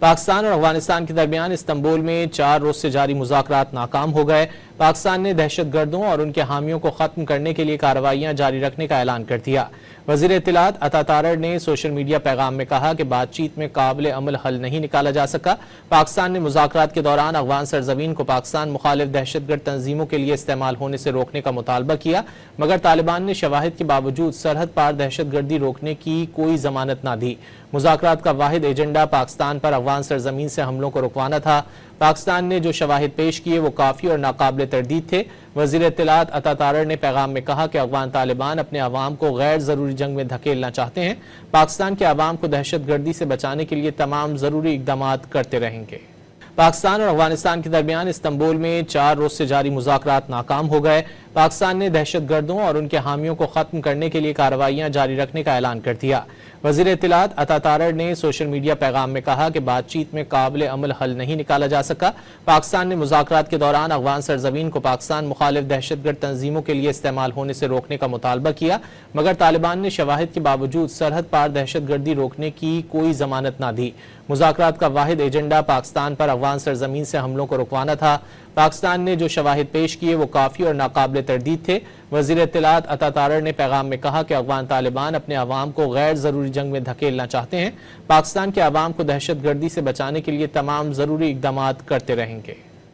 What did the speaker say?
پاکستان اور افغانستان کے درمیان استنبول میں 4 روز سے جاری مذاکرات ناکام ہو گئے۔ پاکستان نے دہشت گردوں اور ان کے حامیوں کو ختم کرنے کے لیے کارروائیاں جاری رکھنے کا اعلان کر دیا۔ وزیر اطلاعات عطا تارڑ نے سوشل میڈیا پیغام میں کہا کہ بات چیت میں قابل عمل حل نہیں نکالا جا سکا۔ پاکستان نے مذاکرات کے دوران افغان سرزمین کو پاکستان مخالف دہشت گرد تنظیموں کے لیے استعمال ہونے سے روکنے کا مطالبہ کیا، مگر طالبان نے شواہد کے باوجود سرحد پار دہشت گردی روکنے کی کوئی ضمانت نہ دی۔ مذاکرات کا واحد ایجنڈا پاکستان پر افغان سرزمین سے حملوں کو رکوانا تھا۔ پاکستان نے جو شواہد پیش کیے وہ کافی اور ناقابل تردید تھے۔ وزیر اطلاعات عطا تارڑ نے پیغام میں کہا کہ افغان طالبان اپنے عوام کو غیر ضروری جنگ میں دھکیلنا چاہتے ہیں۔ پاکستان کے عوام کو دہشت گردی سے بچانے کے لیے تمام ضروری اقدامات کرتے رہیں گے۔ پاکستان اور افغانستان کے درمیان استنبول میں 4 روز سے جاری مذاکرات ناکام ہو گئے۔ پاکستان نے دہشت گردوں اور ان کے حامیوں کو ختم کرنے کے لیے کارروائیاں جاری رکھنے کا اعلان کر دیا۔ وزیر اطلاعات عطا تارڑ نے سوشل میڈیا پیغام میں کہا کہ بات چیت میں قابل عمل حل نہیں نکالا جا سکا۔ پاکستان نے مذاکرات کے دوران افغان سرزمین کو پاکستان مخالف دہشت گرد تنظیموں کے لیے استعمال ہونے سے روکنے کا مطالبہ کیا، مگر طالبان نے شواہد کے باوجود سرحد پار دہشت گردی روکنے کی کوئی ضمانت نہ دی۔ مذاکرات کا واحد ایجنڈا پاکستان پر افغان سرزمین سے حملوں کو رکوانا تھا۔ پاکستان نے جو شواہد پیش کیے وہ کافی اور ناقابل تردید تھے۔ وزیر اطلاعات عطا تارڑ نے پیغام میں کہا کہ افغان طالبان اپنے عوام کو غیر ضروری جنگ میں دھکیلنا چاہتے ہیں۔ پاکستان کے عوام کو دہشت گردی سے بچانے کے لیے تمام ضروری اقدامات کرتے رہیں گے۔